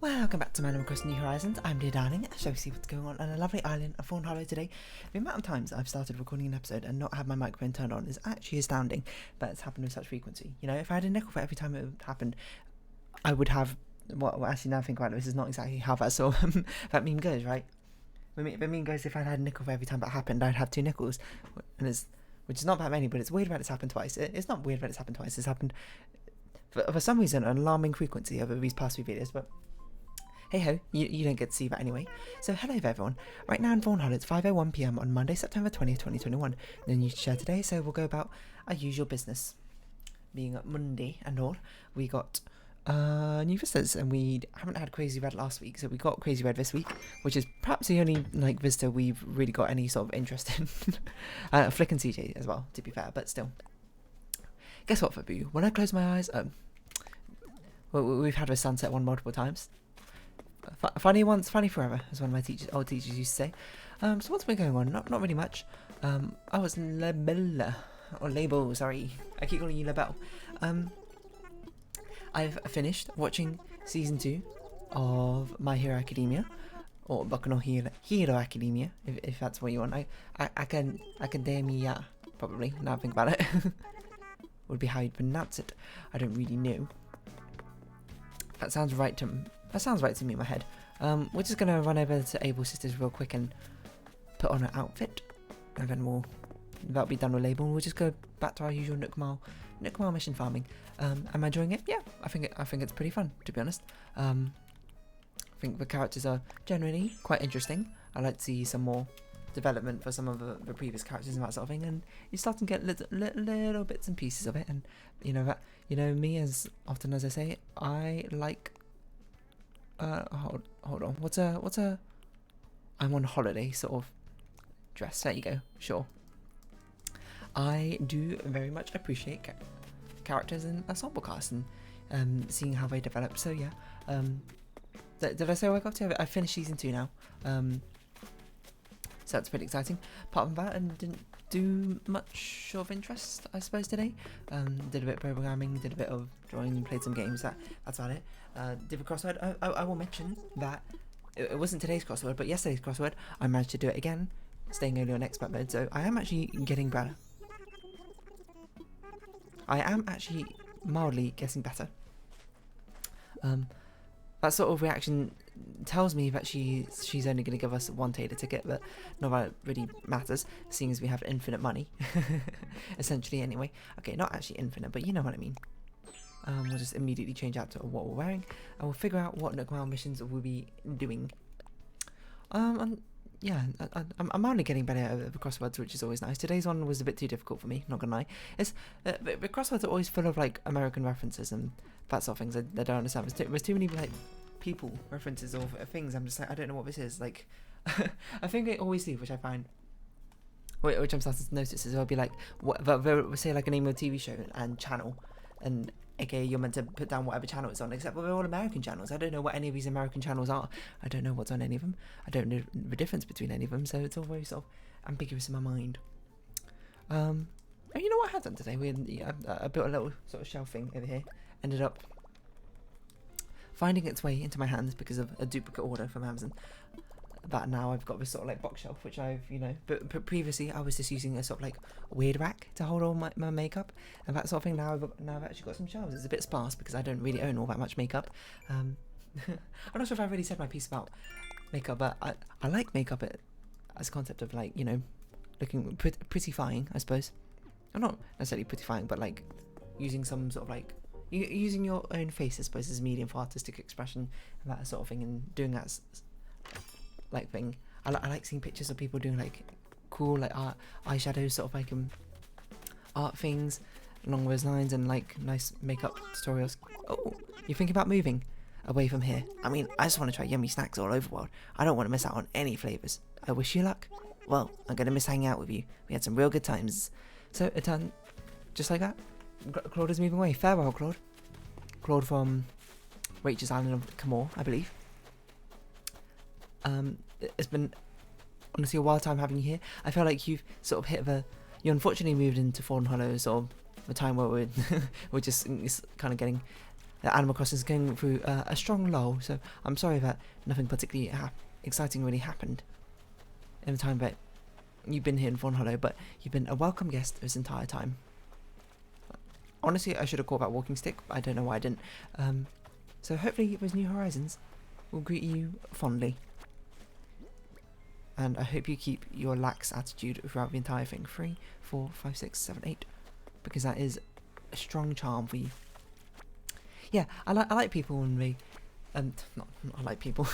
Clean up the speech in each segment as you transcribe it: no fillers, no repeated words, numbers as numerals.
Welcome back to Man Across New Horizons. I'm dear darling. Shall we see what's going on a lovely island of Fawnhollow today? The amount of times I've started recording an episode and not had my microphone turned on is actually astounding, but it's happened with such frequency. You know, if I had a nickel for every time it happened, I would have... Well, actually, now I think about it, this is not exactly how that sort of that meme goes, right? The meme goes, if I had a nickel for every time that happened, I'd have 2 nickels, and which is not that many, but it's weird that it's happened twice. It's not weird that it's happened twice. It's happened for some reason an alarming frequency over these past few videos, but hey ho, you don't get to see that anyway. So hello there everyone. Right now in Fawnhallow it's 5:01 PM on Monday, September 20th, 2021. No news to share today, so we'll go about our usual business. Being Monday and all, we got new visitors, and we haven't had Crazy Red last week, so we got Crazy Red this week, which is perhaps the only visitor we've really got any sort of interest in. Flick and CJ as well, to be fair, but still. Guess what, Fabu? When I close my eyes, well, we've had the sunset one multiple times. Funny once, funny forever, as one of my old teachers used to say. So what's been going on? Not really much. I was in label, sorry. I keep calling you label. I've finished watching season 2 of My Hero Academia, or Boku no Hero Academia, if that's what you want. Academia, probably, now I think about it. Would be how you'd pronounce it. I don't really know. That sounds right to me in my head. We're just gonna run over to Able Sisters real quick and put on an outfit, and then that'll be done with label. We'll just go back to our usual Nook Mile mission farming. Am I enjoying it? Yeah, I think it's pretty fun, to be honest. I think the characters are generally quite interesting. I like to see some more development for some of the previous characters and that sort of thing, and you start to get little bits and pieces of it. And me, as often as I say, I like. Hold on. What's a I'm on holiday sort of dress? There you go. Sure. I do very much appreciate characters in ensemble cast and seeing how they develop. So yeah. Did I say what I got to? I finished season 2 now. So that's pretty exciting. Apart from that, and didn't do much of interest, I suppose, today. Did a bit of programming, did a bit of drawing, played some games. That's about it. Did a crossword. I will mention that it wasn't today's crossword, but yesterday's crossword. I managed to do it again, staying only on expert mode. So I am actually getting better. I am actually mildly getting better. That sort of reaction tells me that she's only going to give us one Taylor ticket, but not that it really matters, seeing as we have infinite money. Essentially, anyway. Okay, not actually infinite, but you know what I mean. We'll just immediately change out to what we're wearing, and we'll figure out what Nook Mile missions we'll be doing. Yeah, I'm only getting better at the crosswords, which is always nice. Today's one was a bit too difficult for me, not gonna lie. It's the crosswords are always full of American references and that sort of things. I don't understand. There's too many people references or things. I'm just I don't know what this is. I think I always do, which I find, which I'm starting to notice, is I'll be we'll say a name of a TV show and channel, and aka you're meant to put down whatever channel it's on, except they're all American channels. I don't know what any of these American channels are. I don't know what's on any of them. I don't know the difference between any of them, so it's all very sort of ambiguous in my mind. And you know what I had done today? I built a little sort of shelf thing over here. Ended up finding its way into my hands because of a duplicate order from Amazon. That now I've got this sort of box shelf, which I've but previously I was just using a sort of weird rack to hold all my makeup and that sort of thing. Now I've actually got some shelves. It's a bit sparse because I don't really own all that much makeup. I'm not sure if I really said my piece about makeup, but I like makeup as a concept of looking prettyfying, I suppose. Or not necessarily prettyfying, but using some sort of using your own face, I suppose, as a medium for artistic expression and that sort of thing, and doing that thing. I like seeing pictures of people doing cool art, eyeshadows, sort of art things along those lines, and nice makeup tutorials. Oh, you're thinking about moving away from here? I mean, I just want to try yummy snacks all over the world. I don't want to miss out on any flavours. I wish you luck. Well, I'm gonna miss hanging out with you. We had some real good times. So it turned just like that. Claude is moving away. Farewell, Claude. Claude from Rachel's Island of Camor, I believe. It's been honestly a wild time having you here. I feel like you've sort of you unfortunately moved into Fawnhollow, sort of a time where we're just kind of getting Animal Crossing is going through a strong lull, so I'm sorry that nothing particularly exciting really happened in the time that you've been here in Fawnhollow, but you've been a welcome guest this entire time. Honestly, I should have caught that walking stick, but I don't know why I didn't. So hopefully those new horizons will greet you fondly. And I hope you keep your lax attitude throughout the entire thing. 3, 4, 5, 6, 7, 8. Because that is a strong charm for you. Yeah, I like people when they... not I like people.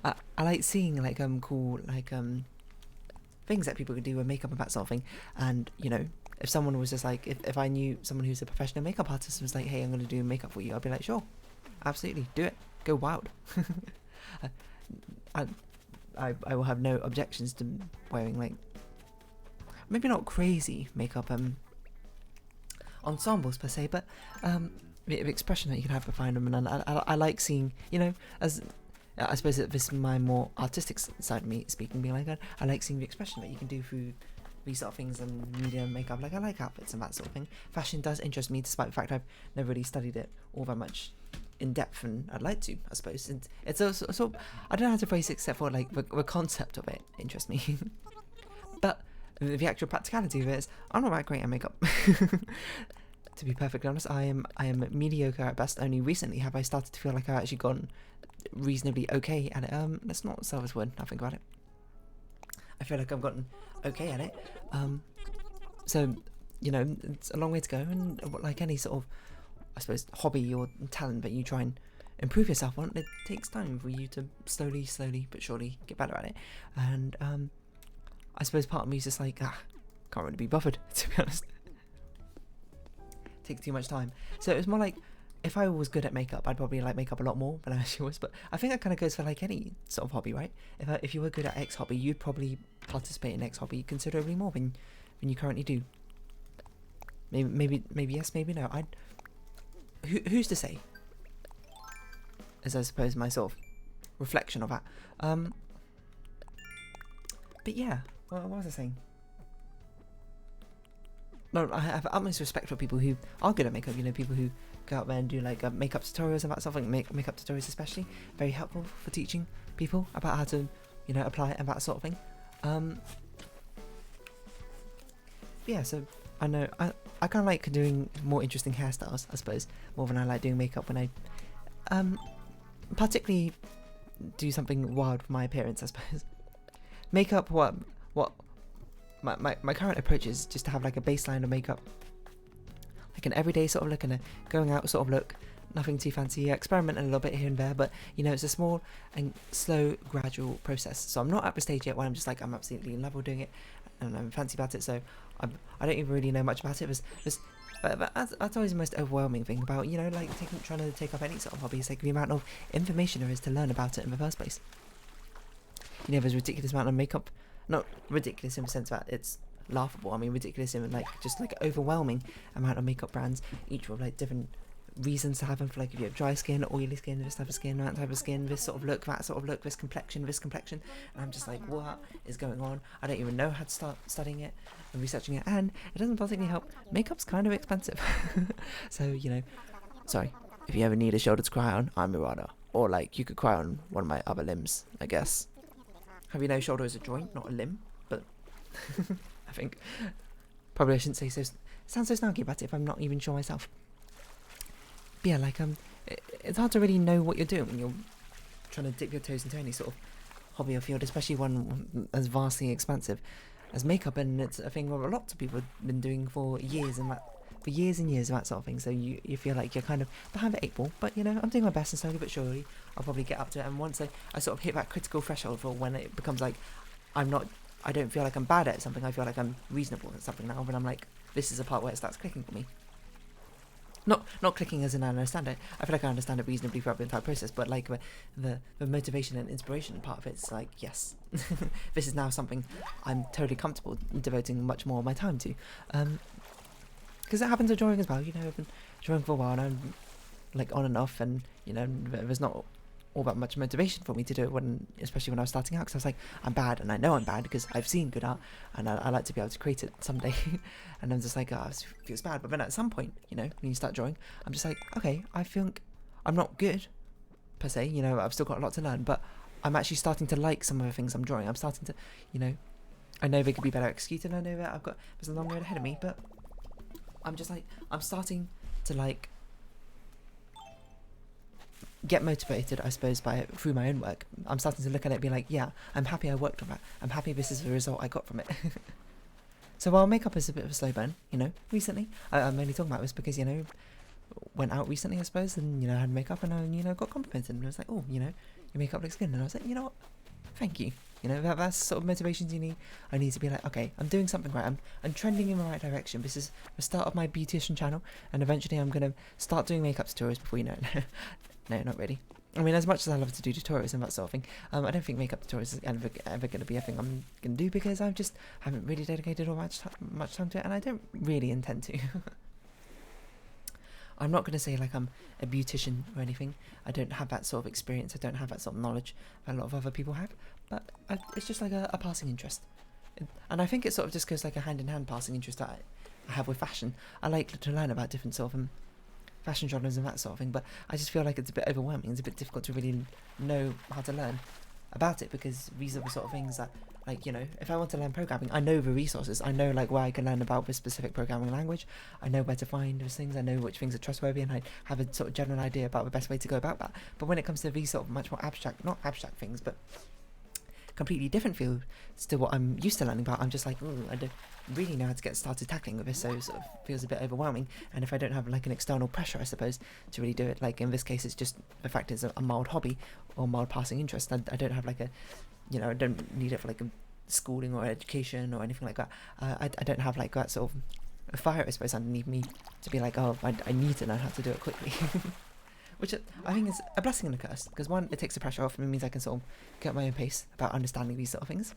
I like seeing, like, cool, like, things that people could do with makeup and that sort of thing. And, you know, if someone was just like... If I knew someone who's a professional makeup artist was like, hey, I'm going to do makeup for you, I'd be like, sure. Absolutely. Do it. Go wild. I will have no objections to wearing, like, maybe not crazy makeup ensembles per se, but the expression that you can have behind them. And I like seeing, you know, as I suppose that this is my more artistic side of me speaking, being like, I like seeing the expression that you can do through these sort of things and media and makeup. Like, I like outfits and that sort of thing. Fashion does interest me, despite the fact I've never really studied it all that much in depth, and I'd like to, I suppose. And it's also sort of, I don't know how to phrase it except for like the concept of it interests me. But the actual practicality of it is, I'm not that great at makeup. To be perfectly honest, I am mediocre at best. Only recently have I started to feel like I've actually gotten reasonably okay at it. Let's not sell this word, now think about it. I feel like I've gotten okay at it. So, you know, it's a long way to go, and like any sort of, I suppose, hobby or talent that you try and improve yourself on, it takes time for you to slowly but surely get better at it. And I suppose part of me is just like, can't really be bothered, to be honest. Takes too much time. So it was more like, if I was good at makeup, I'd probably like makeup a lot more than I actually was. But I think that kind of goes for like any sort of hobby, right? If you were good at X hobby, you'd probably participate in X hobby considerably more than you currently do. Maybe yes, maybe no. Who's to say? As I suppose my sort of reflection of that. But yeah, what was I saying? No, I have utmost respect for people who are good at makeup. You know, people who go out there and do like makeup tutorials and that sort of thing. Makeup tutorials especially very helpful for teaching people about how to, you know, apply it and that sort of thing. Yeah, so I know I kind of like doing more interesting hairstyles, I suppose, more than I like doing makeup when I particularly do something wild with my appearance, I suppose. Makeup, what my current approach is just to have like a baseline of makeup, like an everyday sort of look and a going out sort of look. Nothing too fancy, experiment a little bit here and there, but you know, it's a small and slow, gradual process. So I'm not at the stage yet where I'm just like, I'm absolutely in love with doing it and I'm fancy about it, so I don't even really know much about it. But that's always the most overwhelming thing about, you know, like trying to take up any sort of hobby. It's like the amount of information there is to learn about it in the first place. You know, there's a ridiculous amount of makeup. Not ridiculous in the sense that it's laughable. I mean, ridiculous in like just like overwhelming amount of makeup brands, each with like different reasons to have them. For like if you have dry skin, oily skin, this type of skin, that type of skin, this sort of look, that sort of look, this complexion, and I'm just like, what is going on? I don't even know how to start studying it and researching it, and it doesn't particularly help. Makeup's kind of expensive. So, you know, sorry, if you ever need a shoulder to cry on, I'm Murata. Or like you could cry on one of my other limbs, I guess. Have you know shoulder is a joint, not a limb? But I think probably I shouldn't say so. Sound so snarky about it if I'm not even sure myself. But yeah, like it's hard to really know what you're doing when you're trying to dip your toes into any sort of hobby or field, especially one as vastly expansive as makeup. And it's a thing where a lot of people have been doing for years and years of that sort of thing. So you feel like you're kind of behind the 8 ball, but you know, I'm doing my best, and slowly but surely I'll probably get up to it. And once I sort of hit that critical threshold for when it becomes like I don't feel like I'm bad at something, I feel like I'm reasonable at something now, but I'm like, this is a part where it starts clicking for me. Not clicking as in I understand it. I feel like I understand it reasonably throughout the entire process, but like the motivation and inspiration part of it's like, yes, this is now something I'm totally comfortable devoting much more of my time to. Because it happens with drawing as well. You know, I've been drawing for a while and I'm like on and off, and you know, there's not all that much motivation for me to do it, especially when I was starting out, because I was like, I'm bad, and I know I'm bad because I've seen good art, and I like to be able to create it someday. And I'm just like, it feels bad. But then at some point, you know, when you start drawing, I'm just like, okay, I think I'm not good, per se, you know, I've still got a lot to learn, but I'm actually starting to like some of the things I'm drawing. I'm starting to, you know, I know they could be better executed, I know that there's a long road ahead of me, but I'm just like, I'm starting to like get motivated, I suppose, by it through my own work. I'm starting to look at it and be like, yeah, I'm happy I worked on that. I'm happy this is the result I got from it. So while makeup is a bit of a slow burn, you know, recently, I'm only talking about this because, you know, went out recently, I suppose, and, you know, had makeup and I, you know, got complimented and I was like, oh, you know, your makeup looks good. And I was like, you know what, thank you. You know, that's sort of motivations you need. I need to be like, okay, I'm doing something right. I'm trending in the right direction. This is the start of my beautician channel, and eventually I'm going to start doing makeup tutorials before you know it. No, not really. I mean, as much as I love to do tutorials and that sort of thing, I don't think makeup tutorials is ever going to be a thing I'm going to do because I just haven't really dedicated all much time to it, and I don't really intend to. I'm not going to say like I'm a beautician or anything. I don't have that sort of experience. I don't have that sort of knowledge that a lot of other people have. But it's just like a passing interest. And I think it sort of just goes like a hand-in-hand passing interest that I have with fashion. I like to learn about different sort of fashion genres and that sort of thing, but I just feel like it's a bit overwhelming. It's a bit difficult to really know how to learn about it because these are the sort of things that, like, you know, if I want to learn programming, I know the resources. I know like where I can learn about this specific programming language. I know where to find those things. I know which things are trustworthy, and I have a sort of general idea about the best way to go about that. But when it comes to these sort of much more abstract, not abstract things, but completely different field to what I'm used to learning about, I'm just like, I don't really know how to get started tackling with this, so it sort of feels a bit overwhelming. And if I don't have like an external pressure, I suppose, to really do it, like in this case it's just the fact it's a mild hobby or mild passing interest. I don't have like a, you know, I don't need it for like a schooling or education or anything like that. I don't have like that sort of a fire, I suppose, underneath me to be like, oh, I need to learn how to do it quickly. Which I think is a blessing and a curse, because one, it takes the pressure off and it means I can sort of get at my own pace about understanding these sort of things.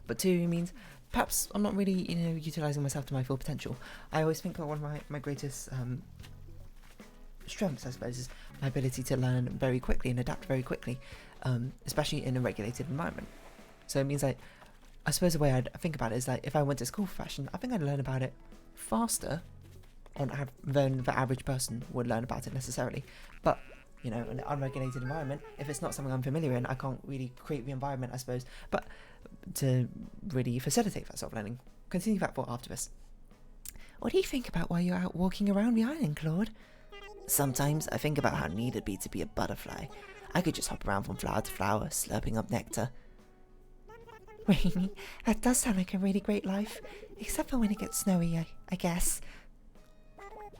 But two, it means perhaps I'm not really, you know, utilising myself to my full potential. I always think that one of my greatest strengths, I suppose, is my ability to learn very quickly and adapt very quickly, especially in a regulated environment. So it means like, I suppose the way I'd think about it is like, if I went to school for fashion, I think I'd learn about it faster than the average person would learn about it necessarily. But, you know, in an unregulated environment, if it's not something I'm familiar in, I can't really create the environment, I suppose, but to really facilitate that sort of learning. Continue that thought after this. What do you think about while you're out walking around the island, Claude? Sometimes I think about how neat it'd be to be a butterfly. I could just hop around from flower to flower, slurping up nectar. Rainy, that does sound like a really great life, except for when it gets snowy, I guess.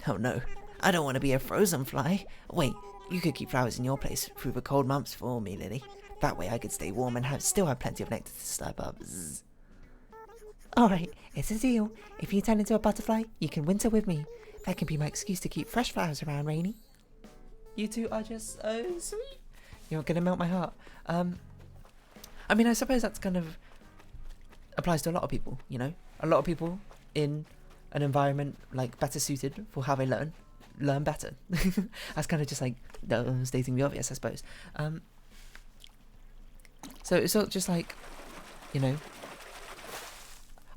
Oh no, I don't want to be a frozen fly. Wait, you could keep flowers in your place through the cold months for me, Lily. That way I could stay warm and still have plenty of nectar to slurp up. Alright, it's a deal. If you turn into a butterfly, you can winter with me. That can be my excuse to keep fresh flowers around, Rainy. You two are just so sweet. You're gonna melt my heart. I mean, I suppose that's kind of applies to a lot of people, you know? A lot of people in an environment like better suited for how they learn better. That's kind of just like stating the obvious, I suppose. So it's not just like, you know,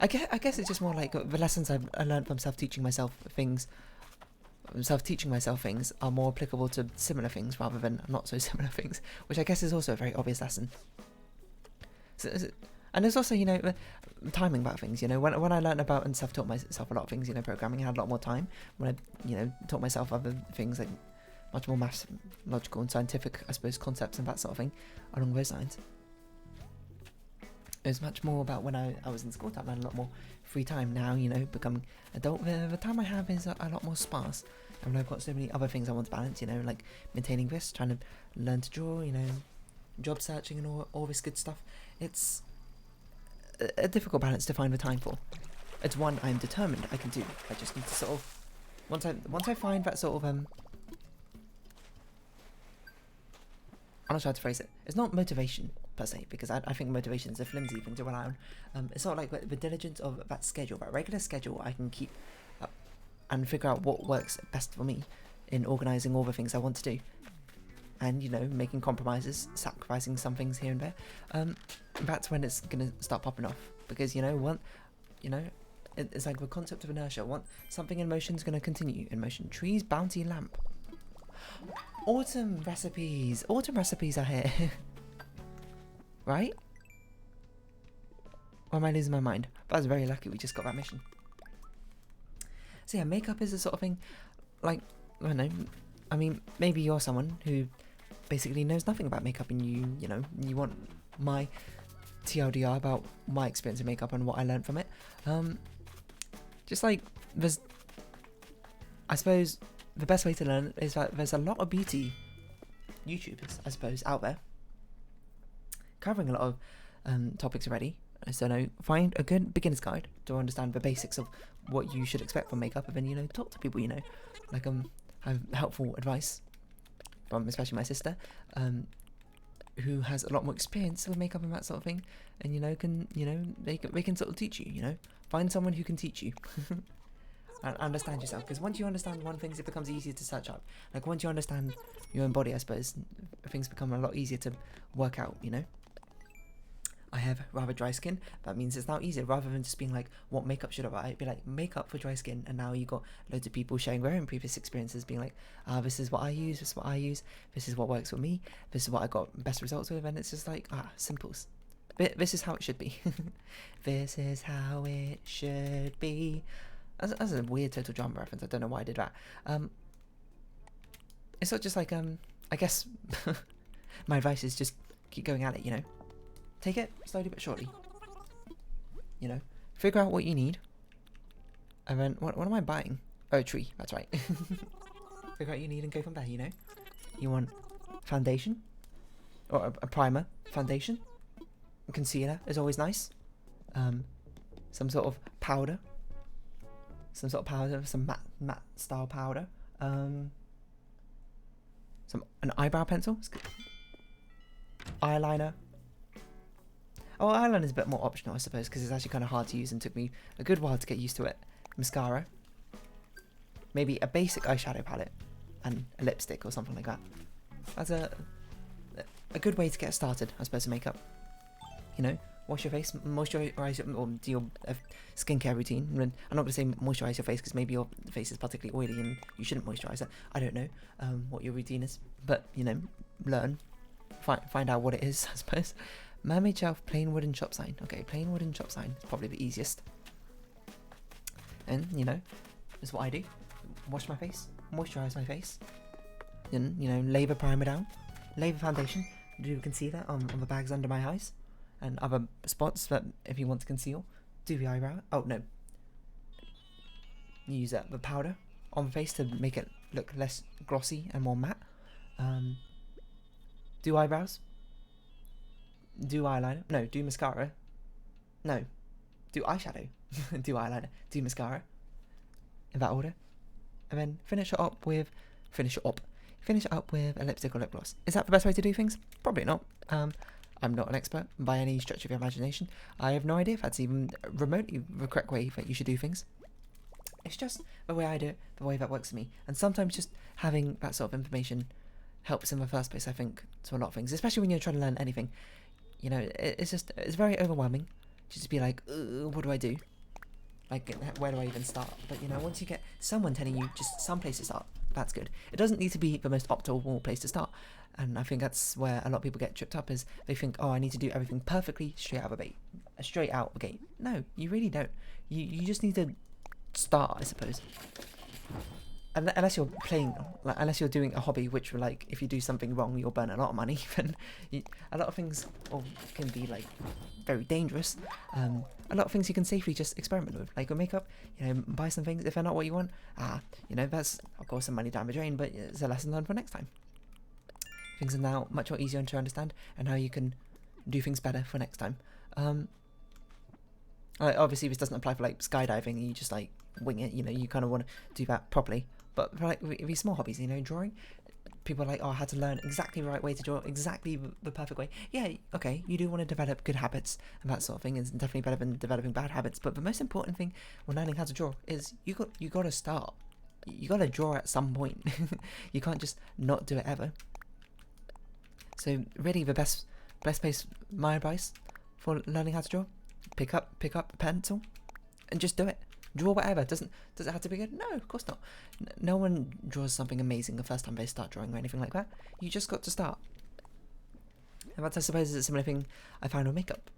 I guess it's just more like the lessons I learned from self-teaching myself things are more applicable to similar things rather than not so similar things, which I guess is also a very obvious lesson. And there's also, you know, timing about things, you know, when I learned about and self-taught myself a lot of things, you know, programming, I had a lot more time. When I, you know, taught myself other things like much more maths, logical and scientific, I suppose, concepts and that sort of thing along those lines. It was much more about when I was in school time. I had a lot more free time. Now, you know, becoming adult, the time I have is a lot more sparse. And I've got so many other things I want to balance, you know, like maintaining this, trying to learn to draw, you know, job searching and all this good stuff. It's a difficult balance to find the time for. It's one I'm determined I can do. I just need to sort of once I find that sort of I'm not sure how to phrase it. It's not motivation per se, because I think motivation is a flimsy thing to rely on. It's not like the diligence of that schedule, that regular schedule I can keep up and figure out what works best for me in organising all the things I want to do. And, you know, making compromises, sacrificing some things here and there. That's when it's going to start popping off. Because, you know, it's like the concept of inertia. Something in motion is going to continue in motion. Trees, bounty, lamp. Autumn recipes. Autumn recipes are here. Right? Or am I losing my mind? But I was very lucky we just got that mission. So yeah, makeup is the sort of thing, like, I don't know, I mean, maybe you're someone who basically knows nothing about makeup and you know, you want my TLDR about my experience in makeup and what I learned from it. Just like, I suppose the best way to learn is that there's a lot of beauty YouTubers, I suppose, out there covering a lot of topics already. So no, find a good beginner's guide to understand the basics of what you should expect from makeup, and then, you know, talk to people, you know, like have helpful advice from especially my sister, who has a lot more experience with makeup and that sort of thing, and you know they can sort of teach you, you know, find someone who can teach you. And understand yourself, because once you understand one thing, it becomes easier to search up. Like once you understand your own body, I suppose things become a lot easier to work out, you know. I have rather dry skin. That means it's now easier, rather than just being like, what makeup should I buy? It'd be like, makeup for dry skin, and now you got loads of people sharing their own previous experiences, being like, this is what I use, this is what I use, this is what works for me, this is what I got best results with, and it's just like, simples. This is how it should be. This is how it should be. That's a weird Total Drama reference. I don't know why I did that. It's not just like, I guess my advice is just keep going at it, you know. Take it slowly but surely. You know, figure out what you need. And then, what am I buying? Oh, a tree, that's right. Figure out what you need and go from there, you know. You want foundation, or a primer, foundation. Concealer is always nice. Some sort of powder. Some matte style powder. An eyebrow pencil. It's good. Eyeliner. Oh, eyeliner is a bit more optional, I suppose, because it's actually kind of hard to use and took me a good while to get used to it. Mascara. Maybe a basic eyeshadow palette and a lipstick or something like that. That's a good way to get started, I suppose, to makeup. You know, wash your face, moisturize, or do your skincare routine. I'm not going to say moisturize your face because maybe your face is particularly oily and you shouldn't moisturize it. I don't know what your routine is, but you know, learn, find out what it is, I suppose. Mermaid shelf, plain wooden shop sign. Okay, plain wooden shop sign is probably the easiest. And you know, that's what I do. Wash my face, moisturize my face, then you know, lay the primer down, lay the foundation, do concealer on the bags under my eyes and other spots that if you want to conceal. Do the eyebrow. Oh no. Use the powder on the face to make it look less glossy and more matte. Do eyebrows. Do eyeliner. No, do mascara. No. Do eyeshadow. Do eyeliner. Do mascara. In that order. And then finish it up with a lipstick or lip gloss. Is that the best way to do things? Probably not. I'm not an expert by any stretch of your imagination. I have no idea if that's even remotely the correct way that you should do things. It's just the way I do it, the way that works for me. And sometimes just having that sort of information helps in the first place, I think, to a lot of things. Especially when you're trying to learn anything. You know, it's very overwhelming. Just to be like, what do I do? Like, where do I even start? But, you know, once you get someone telling you just some place to start, that's good. It doesn't need to be the most optimal place to start. And I think that's where a lot of people get tripped up, is they think, I need to do everything perfectly straight out the gate. No, you really don't. You just need to start, I suppose. Unless you're playing, unless you're doing a hobby, which, like, if you do something wrong, you'll burn a lot of money. Then a lot of things can be like very dangerous. A lot of things you can safely just experiment with, like with makeup. You know, buy some things if they're not what you want. You know, that's of course some money down the drain, but it's a lesson learned for next time. Things are now much more easier to understand, and how you can do things better for next time. Obviously, this doesn't apply for like skydiving. You just like wing it. You know, you kind of want to do that properly. But for like these small hobbies, you know, drawing, people are like, I had to learn exactly the right way to draw, exactly the perfect way. Yeah, okay, you do want to develop good habits and that sort of thing. It's definitely better than developing bad habits. But the most important thing when learning how to draw is you got to start. You got to draw at some point. You can't just not do it ever. So really, the best place, my advice for learning how to draw, pick up a pencil and just do it. Draw whatever. Does it have to be good? No, of course not. No one draws something amazing the first time they start drawing or anything like that. You just got to start. And that's, I suppose, is a similar thing I found with makeup.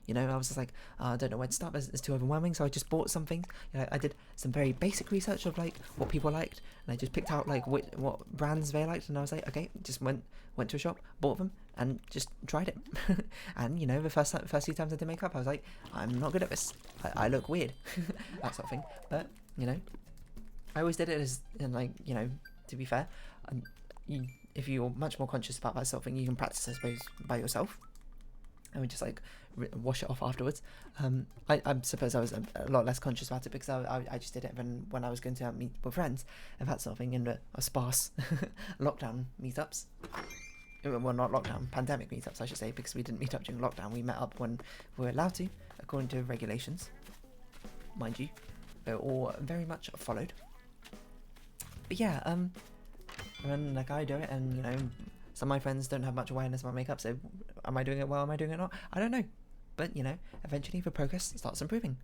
You know, I was just like, I don't know where to start, it's too overwhelming, so I just bought something. You know, I did some very basic research of like what people liked, and I just picked out like what brands they liked, and I was like, okay, just went to a shop, bought them, and just tried it. And you know, the first few times I did makeup, I was like, I'm not good at this. I look weird, that sort of thing. But you know, I always did it as, and like, you know, to be fair, if you're much more conscious about that sort of thing, you can practice, I suppose, by yourself. And we just like wash it off afterwards. I suppose I was a lot less conscious about it because I just did it when I was going to meet with friends and that sort of thing in a sparse lockdown meetups. Well, not lockdown, pandemic meetups, I should say, because we didn't meet up during lockdown. We met up when we were allowed to, according to regulations, mind you. They're all very much followed. But yeah, and like I do it, and you know, some of my friends don't have much awareness about makeup, so am I doing it well, am I doing it not? I don't know. But, you know, eventually the progress starts improving.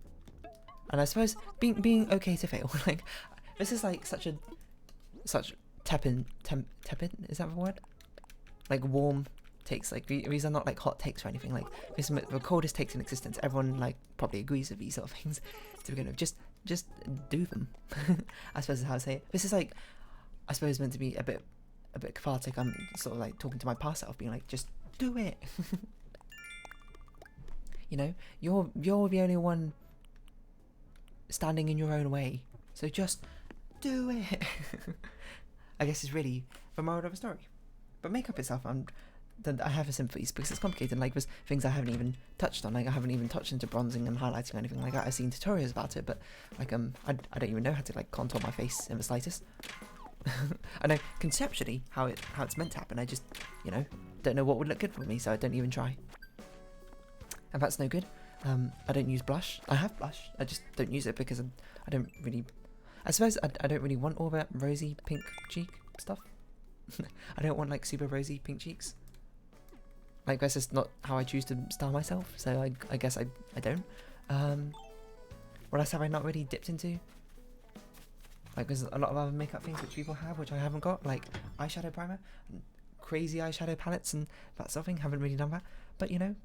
And I suppose being okay to fail, like, this is like such tepid, is that the word? Like warm takes, like these are not like hot takes or anything, like this is the coldest takes in existence. Everyone like probably agrees with these sort of things to begin with. Just do them. I suppose is how I say it. This is like, I suppose, meant to be a bit cathartic. I'm sort of like talking to my past self, being like, just do it. You know, you're the only one standing in your own way, so just do it. I guess is really the moral of the story. But makeup itself, I have a sympathies because it's complicated. Like there's things I haven't even touched on. Like I haven't even touched into bronzing and highlighting or anything like that. I've seen tutorials about it, but like I don't even know how to like contour my face in the slightest. I know conceptually how it's meant to happen. I just, you know, don't know what would look good for me, so I don't even try. And that's no good. I don't use blush. I have blush. I just don't use it because I don't really. I suppose I don't really want all that rosy pink cheek stuff. I don't want like super rosy pink cheeks. Like that's just not how I choose to style myself. So I guess I don't. What else have I not really dipped into? Like there's a lot of other makeup things which people have, which I haven't got, like eyeshadow primer, crazy eyeshadow palettes and that sort of thing. Haven't really done that. But you know,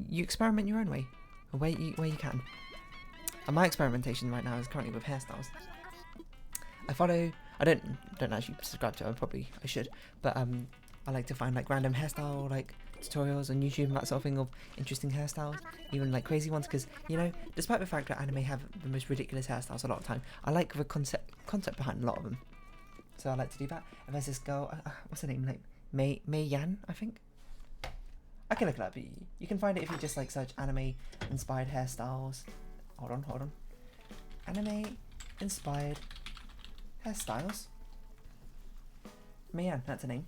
you experiment your own way, where you can. And my experimentation right now is currently with hairstyles. I don't actually subscribe to it, I should, but I like to find like random hairstyle like tutorials on YouTube and that sort of thing of interesting hairstyles, even like crazy ones, because you know, despite the fact that anime have the most ridiculous hairstyles a lot of the time, I like the concept behind a lot of them. So I like to do that. And there's this girl, what's her name, like Mei Yan, I think. I can look it up, but you can find it if you just like search anime inspired hairstyles. Hold on. Anime inspired hairstyles. Mei Yan, that's her name.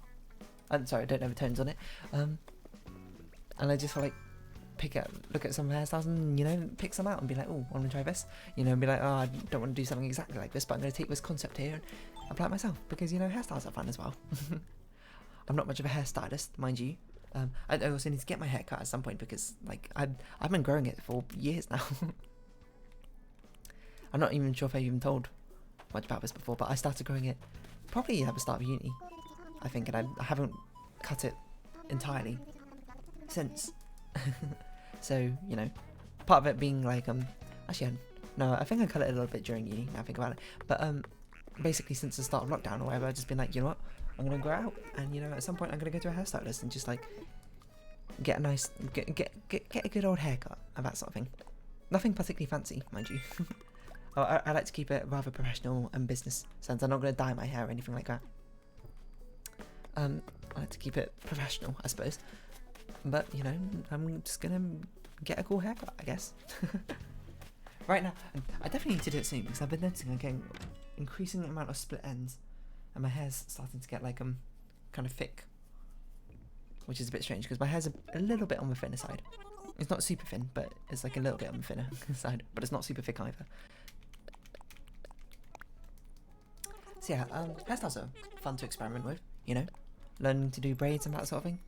I'm sorry, I don't know the tones on it. And I just like look at some hairstyles and, you know, pick some out and be like, oh, I want to try this. You know, and be like, oh, I don't want to do something exactly like this, but I'm going to take this concept here and apply it myself, because, you know, hairstyles are fun as well. I'm not much of a hairstylist, mind you. I also need to get my hair cut at some point because, like, I've been growing it for years now. I'm not even sure if I've even told much about this before, but I started growing it probably at the start of uni, I think, and I haven't cut it entirely since. So, you know, part of it being like, actually, no, I think I cut it a little bit during uni, now I think about it, but basically since the start of lockdown or whatever, I've just been like, you know what, I'm gonna grow out, and you know, at some point I'm gonna go to a hairstylist and just like get a nice, get a good old haircut and that sort of thing. Nothing particularly fancy, mind you. I like to keep it rather professional and business sense. I'm not gonna dye my hair or anything like that. I like to keep it professional, I suppose. But, you know, I'm just gonna get a cool haircut, I guess. Right now, I definitely need to do it soon, because I've been noticing I'm getting increasing amount of split ends, and my hair's starting to get like kind of thick, which is a bit strange because my hair's a little bit on the thinner side. It's not super thin, but it's like a little bit on the thinner side, but it's not super thick either. So yeah, hairstyles are fun to experiment with, you know, learning to do braids and that sort of thing.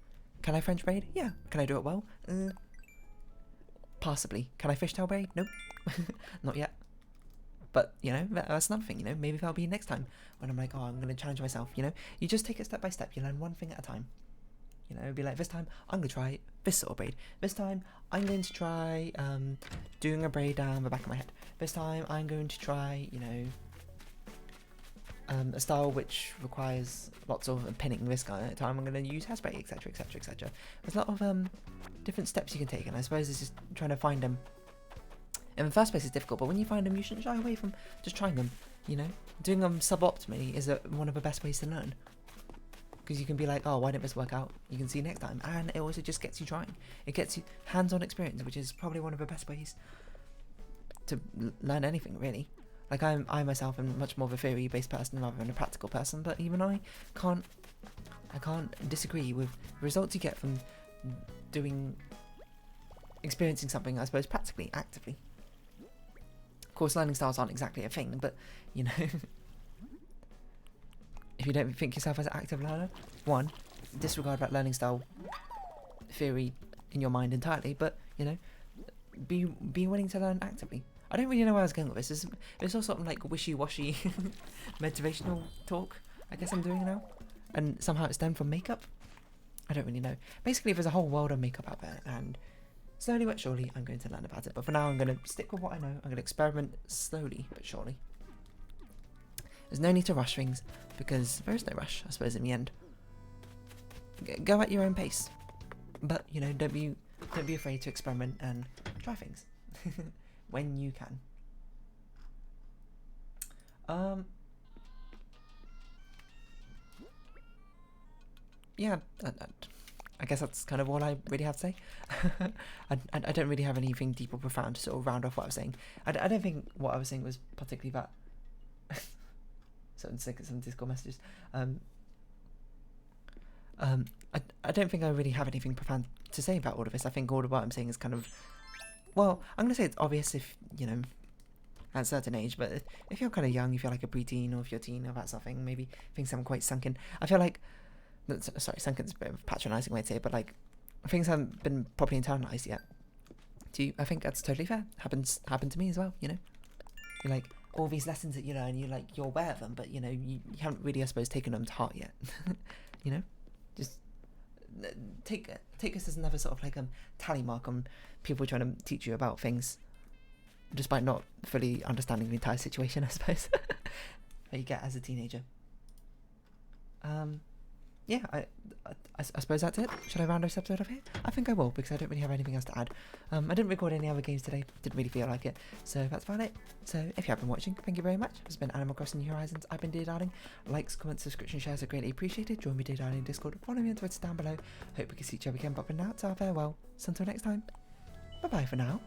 Can I French braid? Yeah. Can I do it well? Possibly. Can I fishtail braid? Nope. Not yet. But, you know, that's another thing, you know, maybe that'll be next time when I'm like, oh, I'm going to challenge myself, you know. You just take it step by step. You learn one thing at a time. You know, be like, this time I'm going to try this sort of braid. This time I'm going to try doing a braid down the back of my head. This time I'm going to try, you know, a style which requires lots of pinning. This kind of time I'm going to use hairspray, etc, etc, etc. There's a lot of different steps you can take, and I suppose it's just trying to find them. In the first place it's difficult, but when you find them, you shouldn't shy away from just trying them, you know. Doing them suboptimally is one of the best ways to learn. Because you can be like, oh, why didn't this work out? You can see next time. And it also just gets you trying. It gets you hands-on experience, which is probably one of the best ways to learn anything, really. Like, I myself am much more of a theory-based person rather than a practical person, but even I can't disagree with the results you get from experiencing something, I suppose, practically, actively. Of course, learning styles aren't exactly a thing, but, you know... If you don't think yourself as an active learner, one, disregard that learning style theory in your mind entirely, but, you know, be willing to learn actively. I don't really know where I was going with this. It's all sort of like wishy-washy motivational talk, I guess I'm doing now. And somehow it stemmed from makeup. I don't really know. Basically, there's a whole world of makeup out there, and slowly but surely I'm going to learn about it. But for now, I'm going to stick with what I know. I'm going to experiment slowly but surely. There's no need to rush things, because there is no rush, I suppose, in the end. Go at your own pace. But, you know, don't be afraid to experiment and try things. When you can. Yeah, I guess that's kind of all I really have to say. I don't really have anything deep or profound to sort of round off what I was saying. I don't think what I was saying was particularly that... some Discord messages. I don't think I really have anything profound to say about all of this. I think all of what I'm saying is kind of, well, I'm going to say it's obvious if, you know, at a certain age, but if you're kind of young, if you're like a preteen, or if you're a teen or that sort of thing, maybe things haven't quite sunk in. I feel like, sorry, sunken's a bit of a patronising way to say it, but like, things haven't been properly internalised yet. I think that's totally fair. Happened to me as well, you know? You're like, all these lessons that you learn, you're aware of them, but you know, you haven't really, I suppose, taken them to heart yet. You know, just take this as another sort of like tally mark on people trying to teach you about things, despite not fully understanding the entire situation, I suppose. That you get as a teenager. Yeah, I suppose that's it. Should I round this episode off here? I think I will, because I don't really have anything else to add. I didn't record any other games today, didn't really feel like it, so that's about it. So if you have been watching, thank you very much. It's been Animal Crossing New Horizons. I've been Dear Darling. Likes, comments, subscription, shares are greatly appreciated. Join me Dear Darling Discord, follow me on Twitter down below. Hope we can see each other again, but for now, it's our farewell. So until next time, bye bye for now.